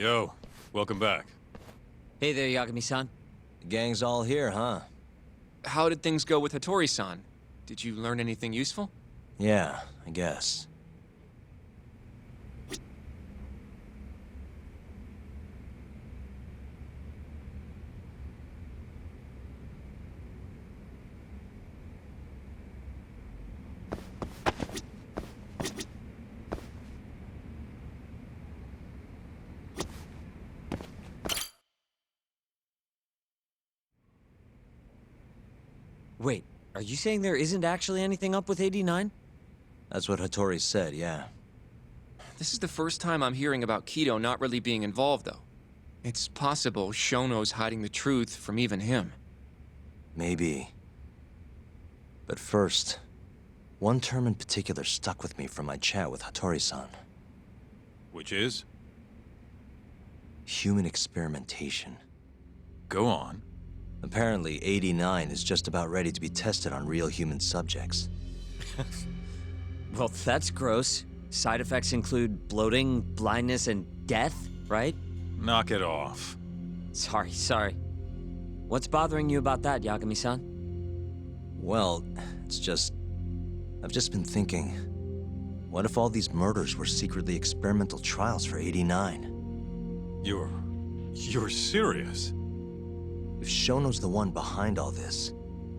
Yo, welcome back. Hey there, Yagami-san. The gang's all here, huh? How did things go with Hattori-san? Did you learn anything useful? Yeah, I guess. Wait, are you saying there isn't actually anything up with 89? That's what Hattori said, yeah. This is the first time I'm hearing about Kido not really being involved, though. It's possible Shono's hiding the truth from even him. Maybe. But first, one term in particular stuck with me from my chat with Hattori-san. Which is? Human experimentation. Go on. Apparently, 89 is just about ready to be tested on real human subjects. Well, that's gross. Side effects include bloating, blindness, and death, right? Knock it off. Sorry. What's bothering you about that, Yagami-san? Well, it's just... I've just been thinking... What if all these murders were secretly experimental trials for 89? You're serious? If Shono's the one behind all this...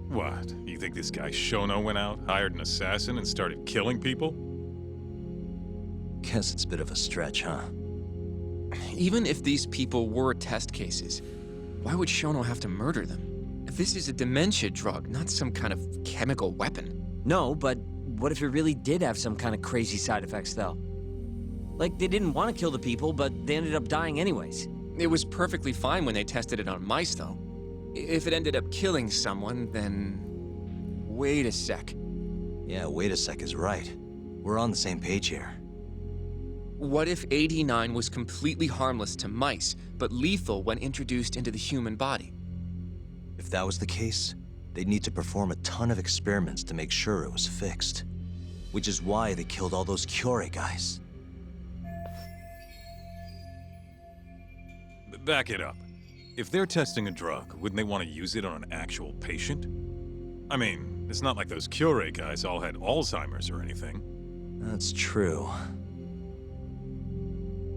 What? You think this guy Shono went out, hired an assassin, and started killing people? Guess it's a bit of a stretch, huh? Even if these people were test cases, why would Shono have to murder them? This is a dementia drug, not some kind of chemical weapon. No, but what if it really did have some kind of crazy side effects, though? Like, they didn't want to kill the people, but they ended up dying anyways. It was perfectly fine when they tested it on mice, though. If it ended up killing someone, then... Wait a sec. Yeah, wait a sec is right. We're on the same page here. What if 89 was completely harmless to mice, but lethal when introduced into the human body? If that was the case, they'd need to perform a ton of experiments to make sure it was fixed. Which is why they killed all those Kyorei guys. Back it up. If they're testing a drug, wouldn't they want to use it on an actual patient? I mean, it's not like those Kyorei guys all had Alzheimer's or anything. That's true.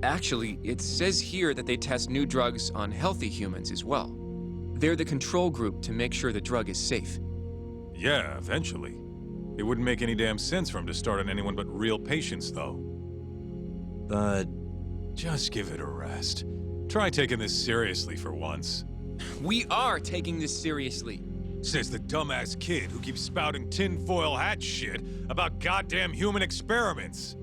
Actually, it says here that they test new drugs on healthy humans as well. They're the control group to make sure the drug is safe. Yeah, eventually. It wouldn't make any damn sense for him to start on anyone but real patients, though. But... Just give it a rest. Try taking this seriously for once. We are taking this seriously. Says the dumbass kid who keeps spouting tinfoil hat shit about goddamn human experiments.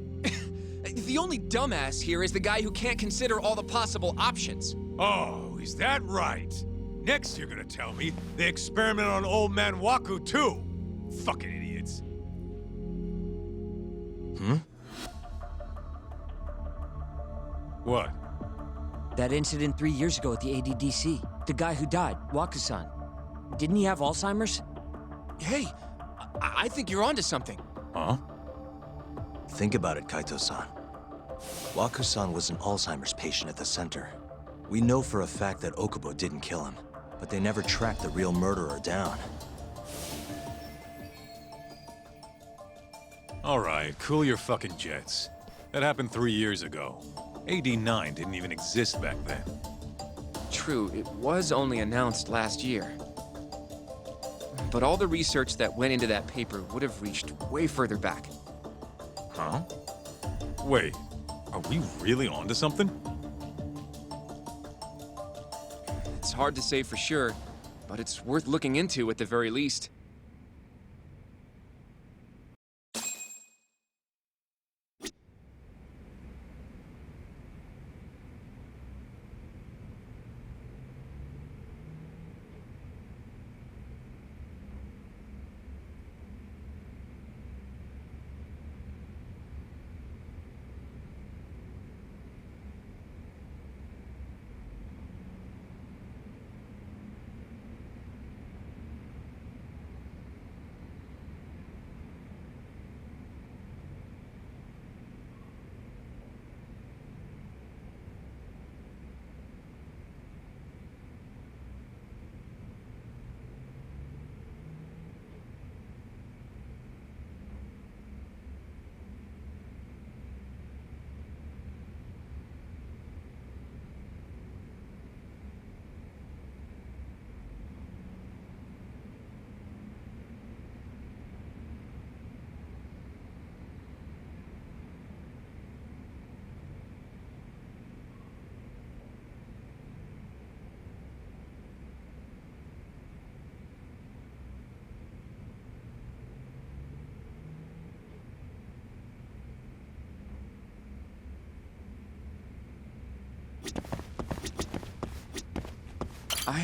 The only dumbass here is the guy who can't consider all the possible options. Oh, is that right? Next you're gonna tell me they experiment on old man Waku too. Fucking idiots. What? That incident 3 years ago at the ADDC. The guy who died, Waku-san. Didn't he have Alzheimer's? Hey, I think you're onto something. Huh? think about it, Kaito-san. Waku-san was an Alzheimer's patient at the center. We know for a fact that Okubo didn't kill him, but they never tracked the real murderer down. All right, cool your fucking jets. That happened 3 years ago. AD9 didn't even exist back then. True, it was only announced last year. But all the research that went into that paper would have reached way further back. Huh? Wait, are we really onto something? It's hard to say for sure, but it's worth looking into at the very least.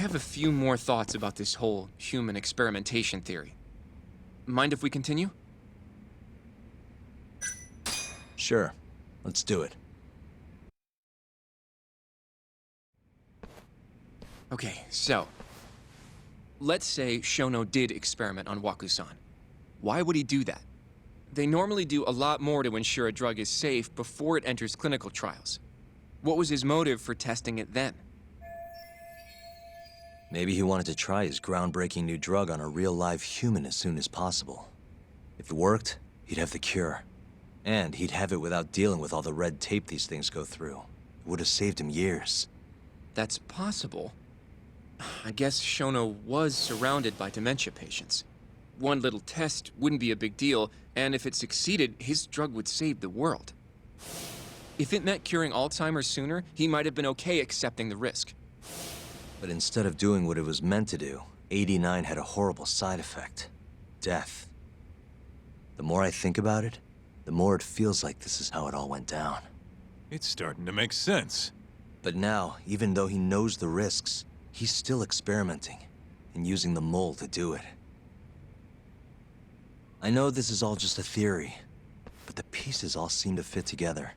have a few more thoughts about this whole human experimentation theory. Mind if we continue? Sure, let's do it. Okay, so let's say Shono did experiment on Waku-san. Why would he do that? They normally do a lot more to ensure a drug is safe before it enters clinical trials. What was his motive for testing it then? Maybe he wanted to try his groundbreaking new drug on a real live human as soon as possible. If it worked, he'd have the cure. And he'd have it without dealing with all the red tape these things go through. It would have saved him years. That's possible. I guess Shono was surrounded by dementia patients. One little test wouldn't be a big deal, and if it succeeded, his drug would save the world. If it meant curing Alzheimer's sooner, he might have been okay accepting the risk. But instead of doing what it was meant to do, 89 had a horrible side effect. Death. The more I think about it, the more it feels like this is how it all went down. It's starting to make sense. But now, even though he knows the risks, he's still experimenting and using the mole to do it. I know this is all just a theory, but the pieces all seem to fit together.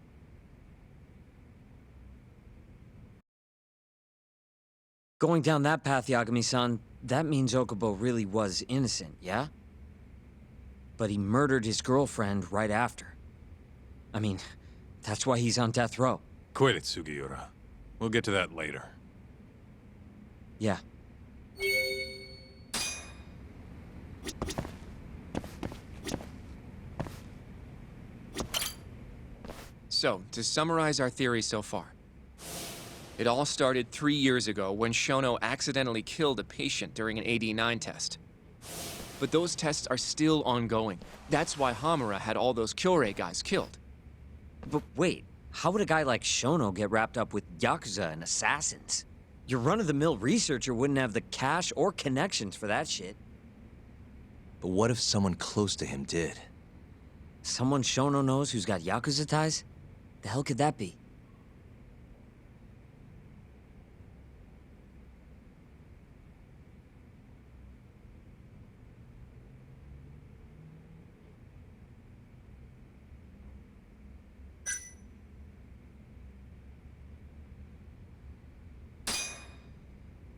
Going down that path, Yagami-san, that means Okubo really was innocent, yeah? But he murdered his girlfriend right after. I mean, that's why he's on death row. Quit it, Sugiura. We'll get to that later. Yeah. So, to summarize our theory so far. It all started 3 years ago when Shono accidentally killed a patient during an AD9 test. But those tests are still ongoing. That's why Hamura had all those Kyorei guys killed. But wait, how would a guy like Shono get wrapped up with Yakuza and assassins? Your run-of-the-mill researcher wouldn't have the cash or connections for that shit. But what if someone close to him did? Someone Shono knows who's got Yakuza ties? The hell could that be?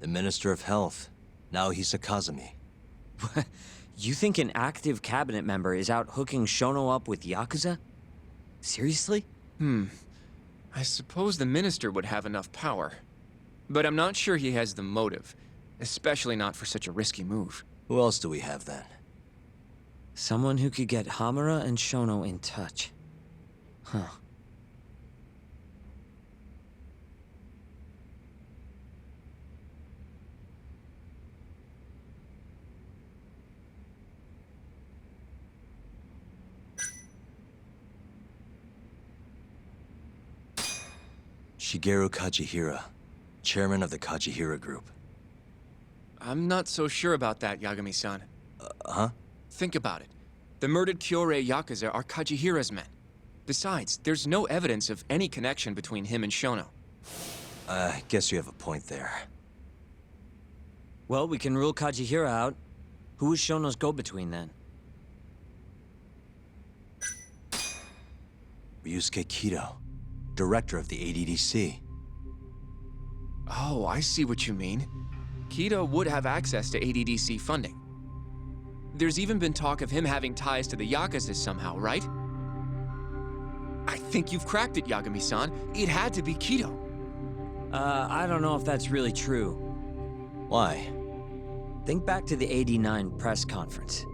The Minister of Health. Now he's a Kazumi. You think an active cabinet member is out hooking Shono up with Yakuza? Seriously? I suppose the minister would have enough power. But I'm not sure he has the motive. Especially not for such a risky move. Who else do we have then? Someone who could get Hamura and Shono in touch. Huh. Shigeru Kajihira, chairman of the Kajihira Group. I'm not so sure about that, Yagami-san. Huh? Think about it. The murdered Kyorei Yakuza are Kajihira's men. Besides, there's no evidence of any connection between him and Shono. I guess you have a point there. Well, we can rule Kajihira out. Who is Shono's go-between then? Ryusuke Kido, director of the ADDC. Oh, I see what you mean. Kido would have access to ADDC funding. There's even been talk of him having ties to the Yakuza somehow, right? I think you've cracked it, Yagami-san. It had to be Kido. I don't know if that's really true. Why? Think back to the '89 press conference.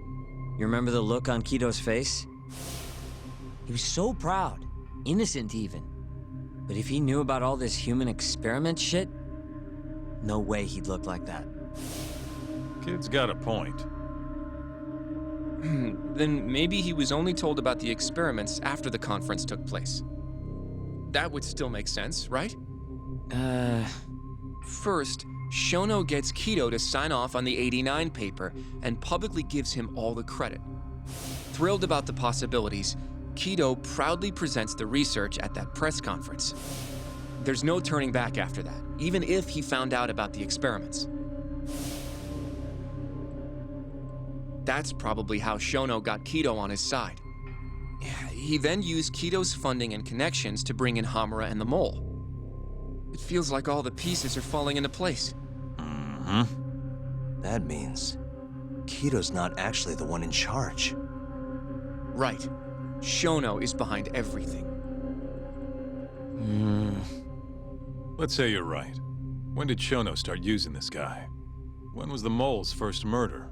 You remember the look on Kido's face? He was so proud, innocent even. But if he knew about all this human experiment shit, no way he'd look like that. Kid's got a point. Then maybe he was only told about the experiments after the conference took place. That would still make sense, right? First, Shono gets Kido to sign off on the '89 paper and publicly gives him all the credit. Thrilled about the possibilities, Kido proudly presents the research at that press conference. There's no turning back after that, even if he found out about the experiments. That's probably how Shono got Kido on his side. He then used Kido's funding and connections to bring in Hamura and the Mole. It feels like all the pieces are falling into place. Mm-hmm. That means Kido's not actually the one in charge. Right. Shono is behind everything. Let's say you're right. When did Shono start using this guy? When was the Mole's first murder?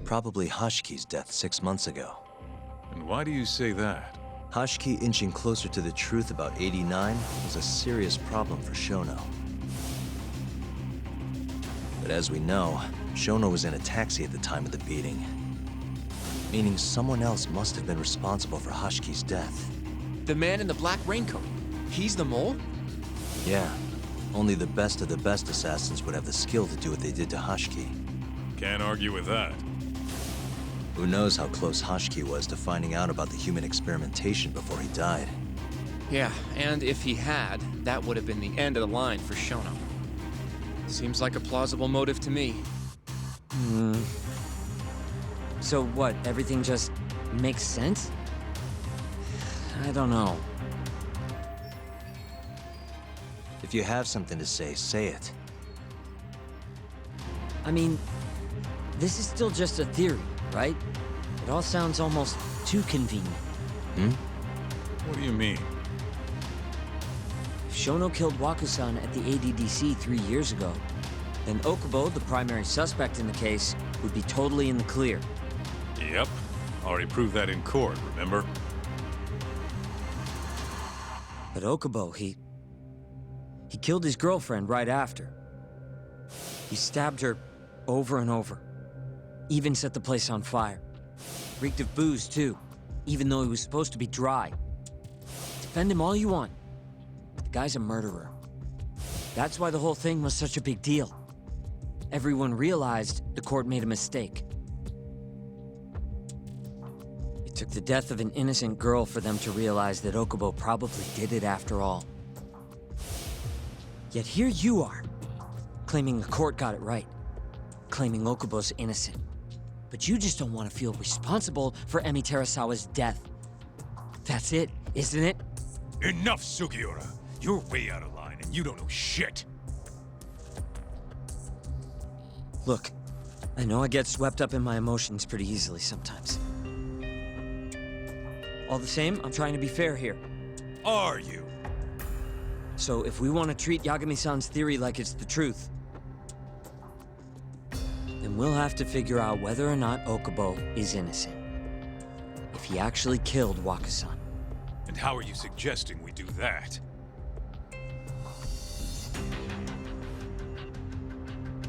Probably Hashki's death 6 months ago. And why do you say that? Hashki inching closer to the truth about 89 was a serious problem for Shono. But as we know, Shono was in a taxi at the time of the beating. Meaning someone else must have been responsible for Hashki's death. The man in the black raincoat. He's the Mole? Yeah. Only the best of the best assassins would have the skill to do what they did to Hashki. Can't argue with that. Who knows how close Hashki was to finding out about the human experimentation before he died. Yeah, and if he had, that would have been the end of the line for Shono. Seems like a plausible motive to me. So what, everything just makes sense? I don't know. If you have something to say it. I mean, this is still just a theory, right? It all sounds almost too convenient. What do you mean? If Shono killed Wakusan at the ADDC 3 years ago, then Okubo, the primary suspect in the case, would be totally in the clear. Yep. Already proved that in court, remember? But Okubo, he killed his girlfriend right after. He stabbed her over and over. Even set the place on fire. Reeked of booze, too, even though he was supposed to be dry. Defend him all you want, but the guy's a murderer. That's why the whole thing was such a big deal. Everyone realized the court made a mistake. It took the death of an innocent girl for them to realize that Okubo probably did it after all. Yet here you are, claiming the court got it right, claiming Okubo's innocent. But you just don't want to feel responsible for Emi Terasawa's death. That's it, isn't it? Enough, Sugiura! You're way out of line, and you don't know shit! Look, I know I get swept up in my emotions pretty easily sometimes. All the same, I'm trying to be fair here. Are you? So if we want to treat Yagami-san's theory like it's the truth, then we'll have to figure out whether or not Okubo is innocent. If he actually killed Wakusan. And how are you suggesting we do that?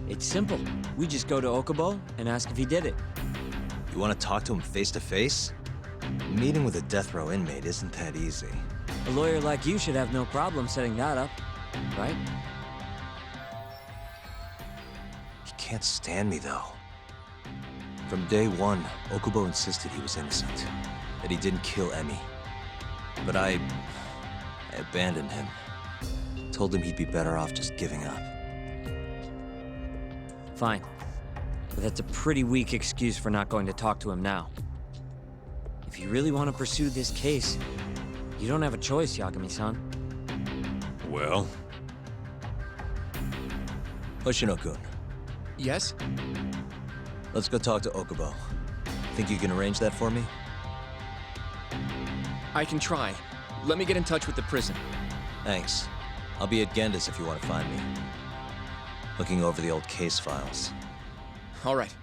It's simple. We just go to Okubo and ask if he did it. You want to talk to him face to face? Meeting with a death row inmate isn't that easy. A lawyer like you should have no problem setting that up, right? He can't stand me, though. From day one, Okubo insisted he was innocent, that he didn't kill Emi. But I abandoned him. Told him he'd be better off just giving up. Fine. But that's a pretty weak excuse for not going to talk to him now. If you really want to pursue this case, you don't have a choice, Yagami-san. Well? Hoshino-kun, Yes? let's go talk to Okubo. Think you can arrange that for me? I can try. Let me get in touch with the prison. Thanks. I'll be at Gendis if you want to find me. Looking over the old case files. All right.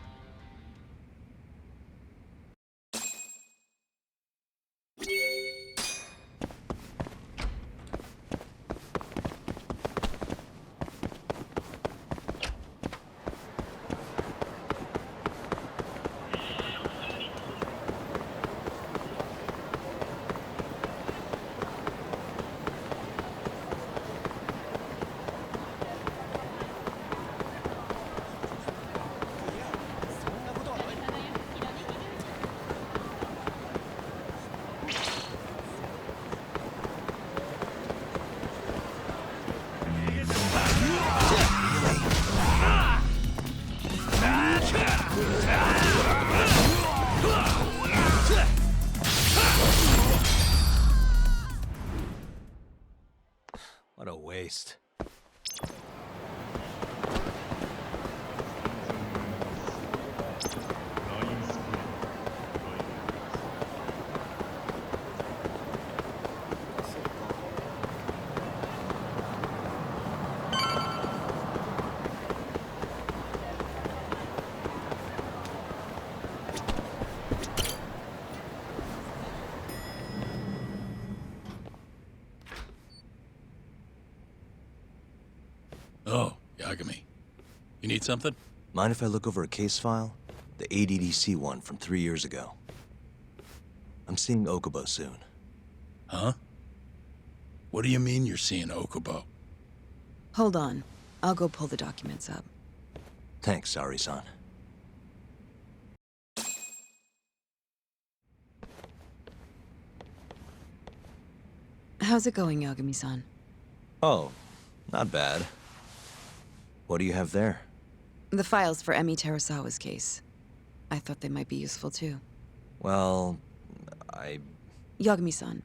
What a waste. Oh, Yagami. You need something? Mind if I look over a case file? The ADDC one from 3 years ago. I'm seeing Okubo soon. Huh? What do you mean you're seeing Okubo? Hold on. I'll go pull the documents up. Thanks, Ari-san. How's it going, Yagami-san? Oh, not bad. What do you have there? The files for Emi Terasawa's case. I thought they might be useful too. Well, Yagami-san,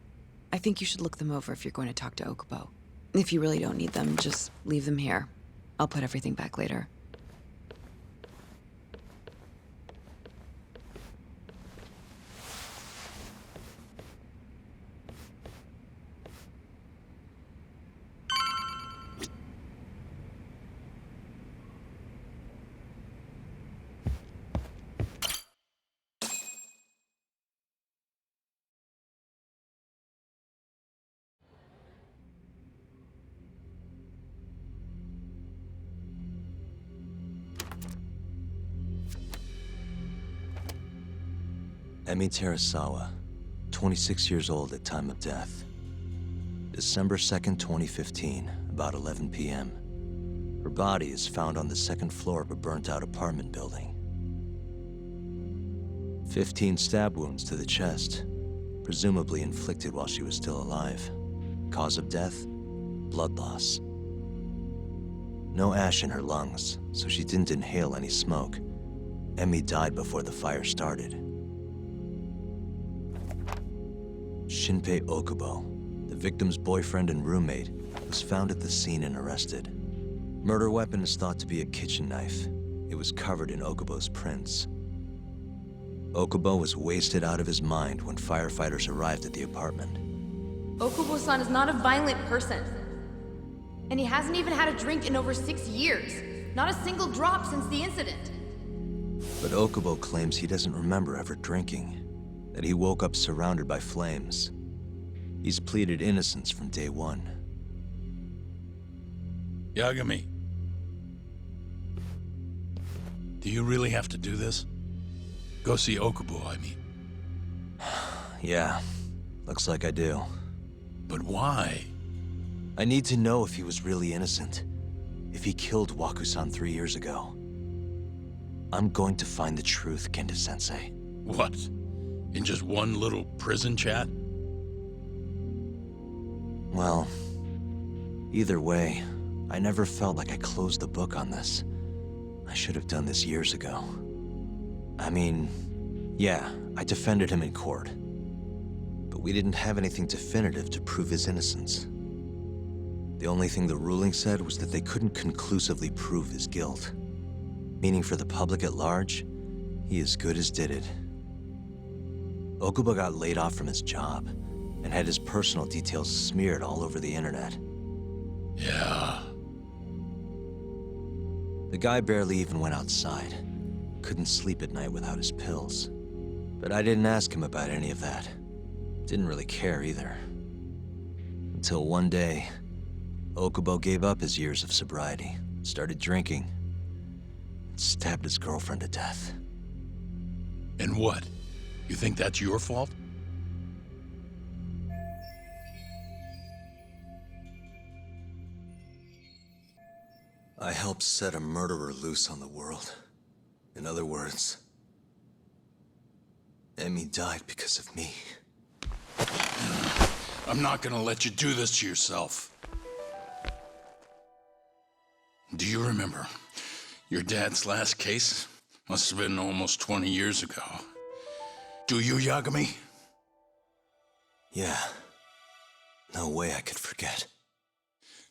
I think you should look them over if you're going to talk to Okubo. If you really don't need them, just leave them here. I'll put everything back later. Emi Terasawa, 26 years old at time of death. December 2nd, 2015, about 11 p.m. Her body is found on the second floor of a burnt-out apartment building. 15 stab wounds to the chest, presumably inflicted while she was still alive. Cause of death? Blood loss. No ash in her lungs, so she didn't inhale any smoke. Emi died before the fire started. Shinpei Okubo, the victim's boyfriend and roommate, was found at the scene and arrested. Murder weapon is thought to be a kitchen knife. It was covered in Okubo's prints. Okubo was wasted out of his mind when firefighters arrived at the apartment. Okubo-san is not a violent person. And he hasn't even had a drink in over 6 years. Not a single drop since the incident. But Okubo claims he doesn't remember ever drinking, that he woke up surrounded by flames. He's pleaded innocence from day one. Yagami. Do you really have to do this? Go see Okubo, I mean. Yeah, looks like I do. But why? I need to know if he was really innocent. If he killed Waku-san 3 years ago. I'm going to find the truth, Kenta-sensei. What? In just one little prison chat? Well, either way, I never felt like I closed the book on this. I should have done this years ago. I mean, yeah, I defended him in court. But we didn't have anything definitive to prove his innocence. The only thing the ruling said was that they couldn't conclusively prove his guilt. Meaning for the public at large, he as good as did it. Okubo got laid off from his job and had his personal details smeared all over the internet. Yeah. The guy barely even went outside. Couldn't sleep at night without his pills. But I didn't ask him about any of that. Didn't really care either. Until one day, Okubo gave up his years of sobriety, started drinking, and stabbed his girlfriend to death. And what? You think that's your fault? I helped set a murderer loose on the world. In other words, Emi died because of me. I'm not gonna let you do this to yourself. Do you remember your dad's last case? Must have been almost 20 years ago. Do you, Yagami? Yeah. No way I could forget.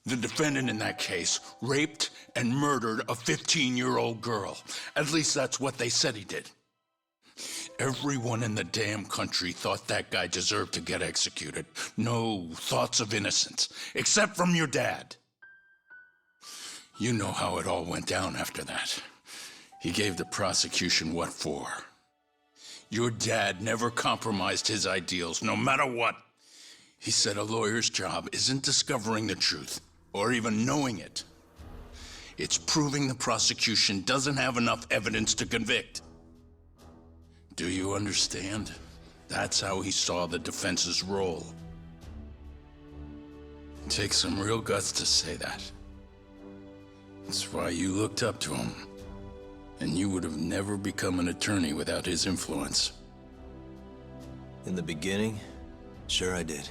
The defendant in that case raped and murdered a 15-year-old girl. At least that's what they said he did. Everyone in the damn country thought that guy deserved to get executed. No thoughts of innocence, except from your dad. You know how it all went down after that. He gave the prosecution what for. Your dad never compromised his ideals, no matter what. He said a lawyer's job isn't discovering the truth, or even knowing it. It's proving the prosecution doesn't have enough evidence to convict. Do you understand? That's how he saw the defense's role. It takes some real guts to say that. That's why you looked up to him. And you would have never become an attorney without his influence. In the beginning, sure I did.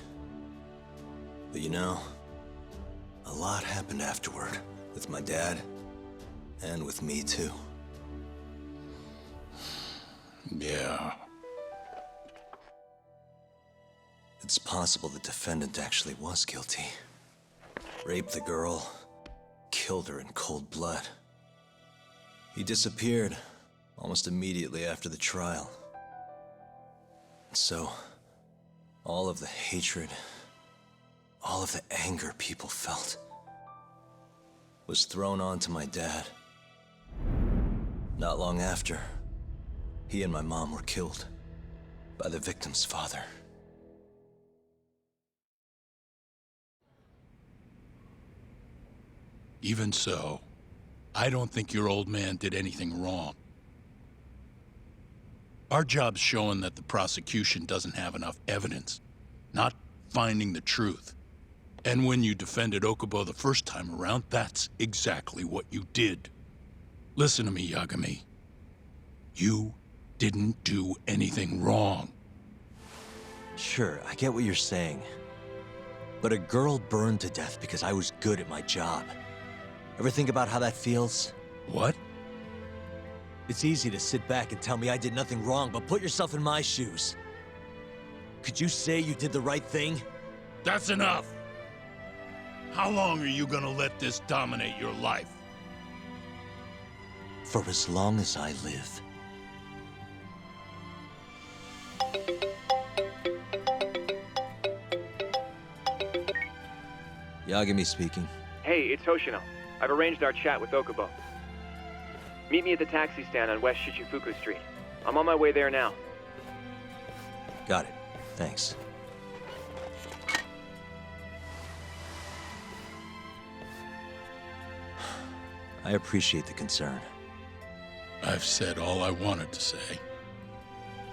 But you know, a lot happened afterward, with my dad, and with me too. Yeah. It's possible the defendant actually was guilty. Raped the girl, killed her in cold blood. He disappeared almost immediately after the trial. So, all of the hatred, all of the anger people felt was thrown onto my dad. Not long after, he and my mom were killed by the victim's father. Even so, I don't think your old man did anything wrong. Our job's showing that the prosecution doesn't have enough evidence, not finding the truth. And when you defended Okubo the first time around, that's exactly what you did. Listen to me, Yagami. You didn't do anything wrong. Sure, I get what you're saying. But a girl burned to death because I was good at my job. Ever think about how that feels? What? It's easy to sit back and tell me I did nothing wrong, but put yourself in my shoes. Could you say you did the right thing? That's enough! How long are you gonna let this dominate your life? For as long as I live. Yagami speaking. Hey, it's Hoshino. I've arranged our chat with Okubo. Meet me at the taxi stand on West Shichifuku Street. I'm on my way there now. Got it. Thanks. I appreciate the concern. I've said all I wanted to say.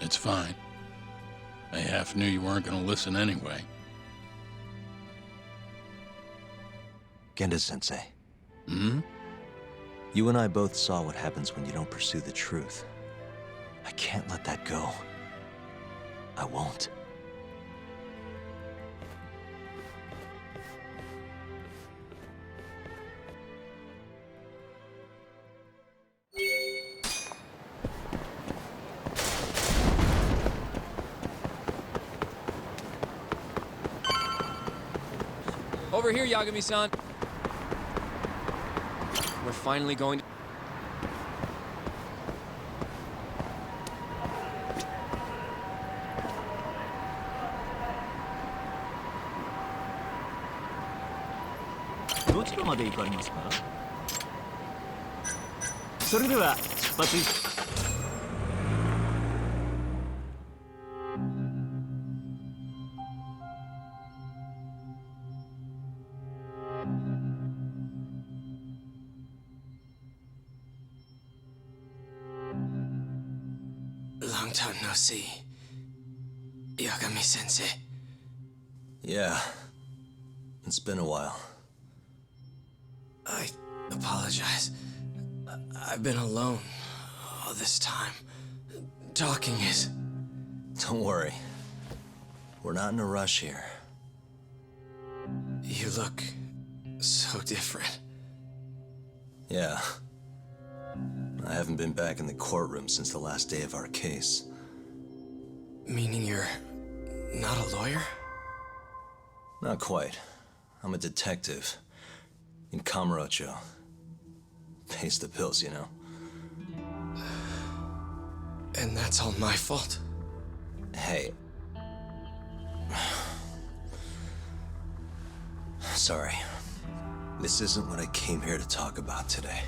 It's fine. I half knew you weren't gonna listen anyway. Genda-sensei. Hmm? You and I both saw what happens when you don't pursue the truth. I can't let that go. I won't. Over here, Yagami-san. We're finally going to... Long time no see. Yagami-sensei. Yeah. It's been a while. I apologize. I've been alone all this time. Talking is... Don't worry. We're not in a rush here. look so different. Yeah. I haven't been back in the courtroom since the last day of our case. Meaning you're not a lawyer? Not quite. I'm a detective. In Camarocho. Pays the bills, you know. And that's all my fault? Hey. Sorry. This isn't what I came here to talk about today.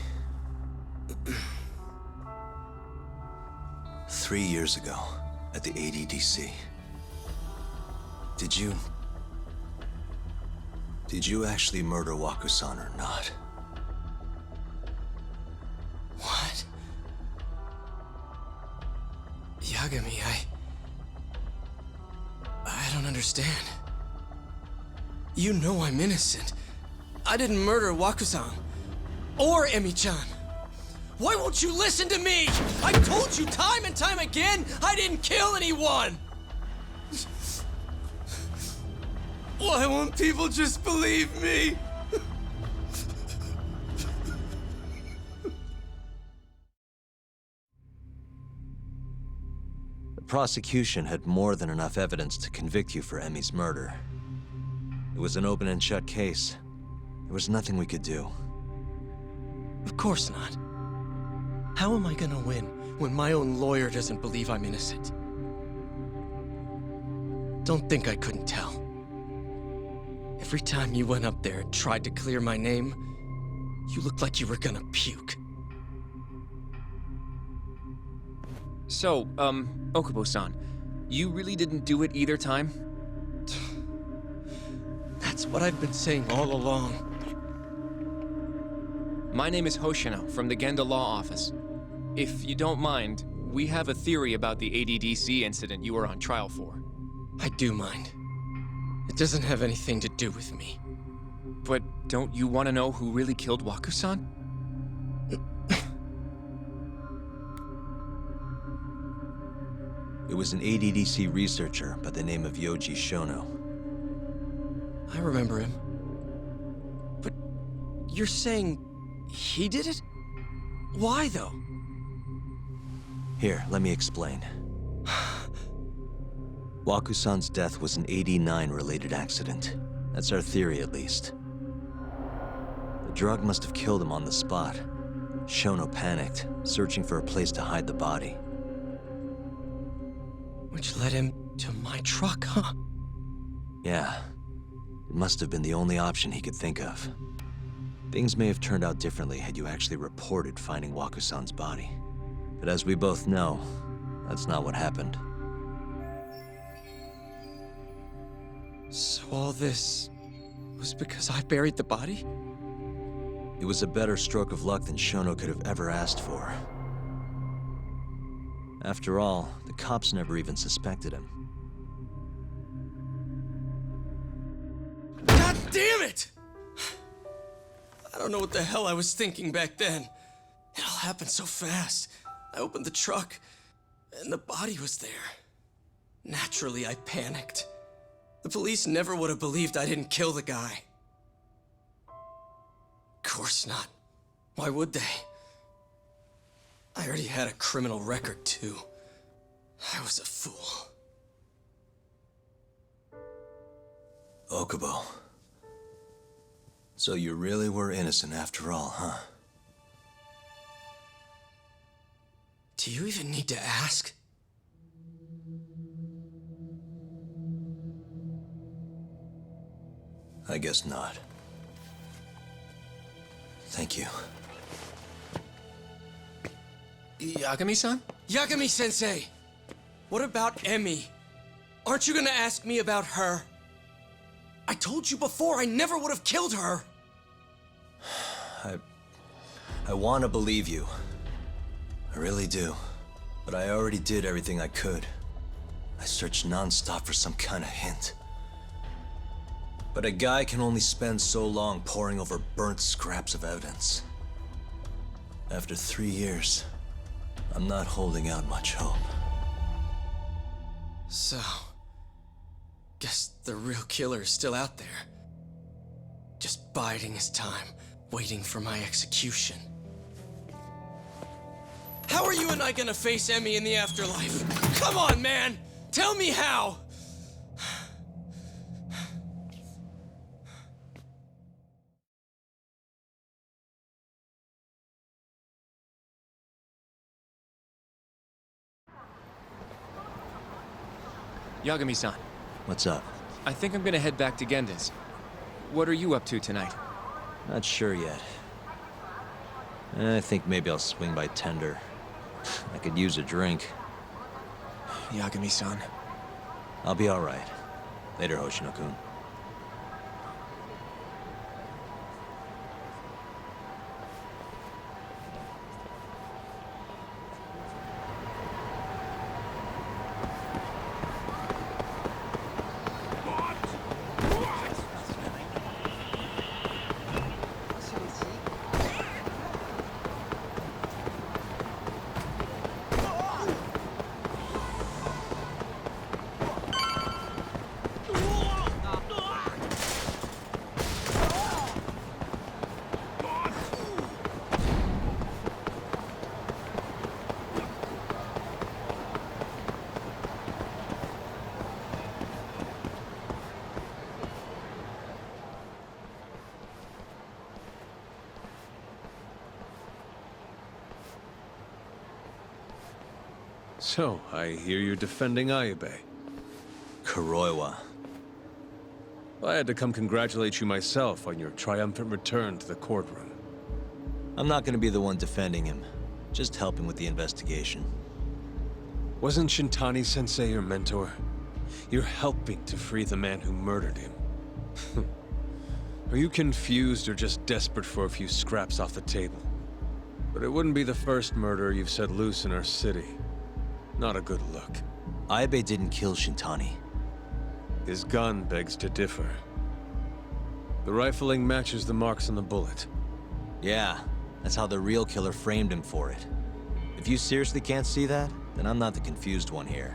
3 years ago, at the ADDC. Did you actually murder Waku-san or not? What? Yagami, I don't understand. You know I'm innocent. I didn't murder Waku-san. Or Emi-chan. Why won't you listen to me? I told you time and time again I didn't kill anyone! Why won't people just believe me? The prosecution had more than enough evidence to convict you for Emi's murder. It was an open and shut case. There was nothing we could do. Of course not. How am I gonna win when my own lawyer doesn't believe I'm innocent? Don't think I couldn't tell. Every time you went up there and tried to clear my name, you looked like you were gonna puke. So, Okubo-san, you really didn't do it either time? That's what I've been saying all along. My name is Hoshino from the Genda Law Office. If you don't mind, we have a theory about the ADDC incident you were on trial for. I do mind. It doesn't have anything to do with me. But don't you want to know who really killed Waku-san? It was an ADDC researcher by the name of Yoji Shono. I remember him. But you're saying he did it? Why, though? Here, let me explain. Waku-san's death was an 89-related accident. That's our theory, at least. The drug must have killed him on the spot. Shono panicked, searching for a place to hide the body. Which led him to my truck, huh? Yeah. It must have been the only option he could think of. Things may have turned out differently had you actually reported finding Waku-san's body. But as we both know, that's not what happened. So all this was because I buried the body? It was a better stroke of luck than Shono could have ever asked for. After all, the cops never even suspected him. God damn it! I don't know what the hell I was thinking back then. It all happened so fast. I opened the truck, and the body was there. Naturally, I panicked. The police never would have believed I didn't kill the guy. Of course not. Why would they? I already had a criminal record, too. I was a fool. Okubo. So you really were innocent after all, huh? Do you even need to ask? I guess not. Thank you. Yagami-san? Yagami-sensei! What about Emi? Aren't you gonna ask me about her? I told you before I never would have killed her! I want to believe you. I really do. But I already did everything I could. I searched non-stop for some kind of hint. But a guy can only spend so long poring over burnt scraps of evidence. After 3 years, I'm not holding out much hope. So, guess the real killer is still out there. just biding his time, waiting for my execution. How are you and I gonna face Emmy in the afterlife? Come on, man! Tell me how! Yagami-san, What's up? I think I'm gonna head back to Genda's. What are you up to tonight? Not sure yet. I think maybe I'll swing by Tender. I could use a drink. Yagami-san. I'll be alright. Later, Hoshino-kun. So, I hear you're defending Ayabe. Kuroiwa. I had to come congratulate you myself on your triumphant return to the courtroom. I'm not gonna be the one defending him. Just helping with the investigation. Wasn't Shintani-sensei your mentor? You're helping to free the man who murdered him. Are you confused or just desperate for a few scraps off the table? But it wouldn't be the first murder you've set loose in our city. Not a good look. Ayabe didn't kill Shintani. His gun begs to differ. The rifling matches the marks on the bullet. Yeah, that's how the real killer framed him for it. If you seriously can't see that, then I'm not the confused one here.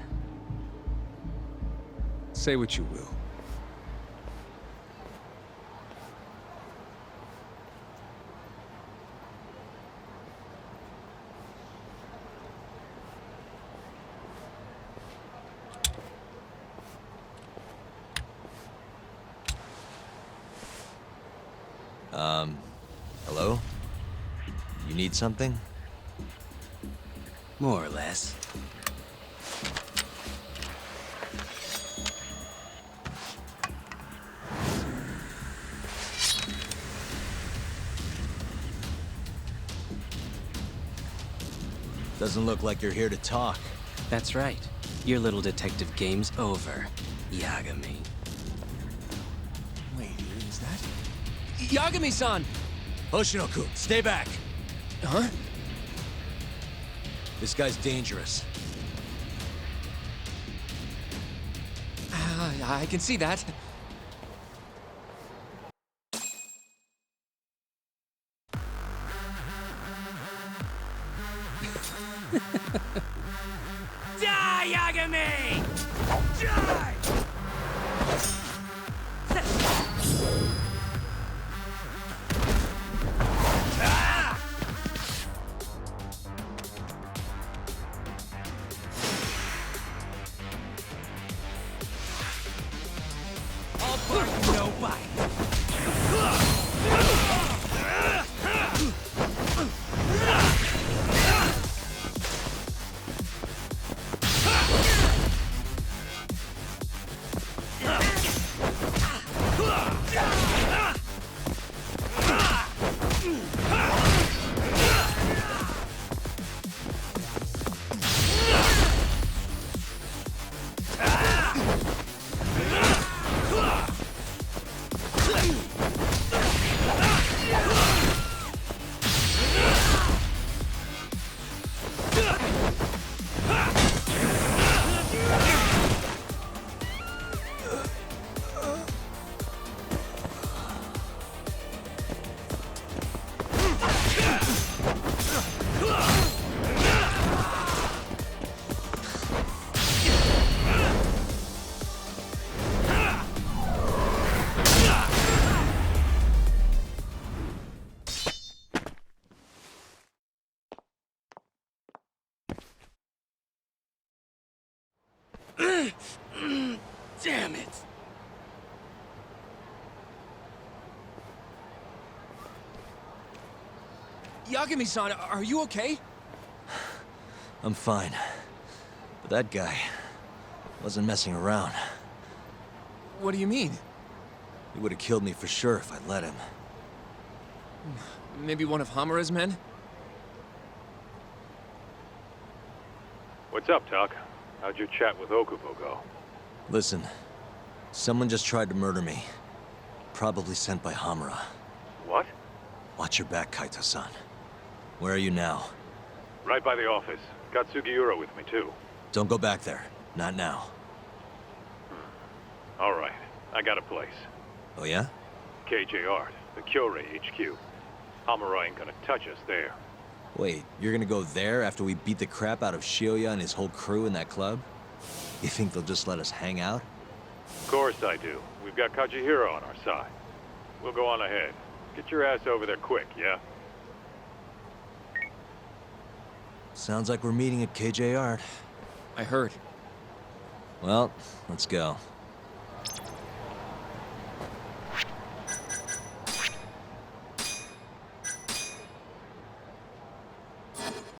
Say what you will. Hello? You need something? More or less. Doesn't look like you're here to talk. That's right. Your little detective game's over, Yagami. Wait, is that... Yagami-san! Hoshino-kun, stay back! Huh? This guy's dangerous. I can see that. Die, Yagami! Die! All bark, no bite. Yagami-san, are you okay? I'm fine. But that guy wasn't messing around. What do you mean? He would have killed me for sure if I'd let him. Maybe one of Hamura's men? What's up, Tuck? How'd your chat with Okubo go? Listen, someone just tried to murder me. Probably sent by Hamura. What? Watch your back, Kaito-san. Where are you now? Right by the office. Got Sugiura with me, too. Don't go back there. Not now. All right. I got a place. Oh yeah? KJ Art, the Kyorei HQ. Hamura ain't gonna touch us there. Wait, you're gonna go there after we beat the crap out of Shioya and his whole crew in that club? You think they'll just let us hang out? Of course I do. We've got Kajihiro on our side. We'll go on ahead. Get your ass over there quick, yeah? Sounds like we're meeting at KJ Art. I heard. Well, let's go.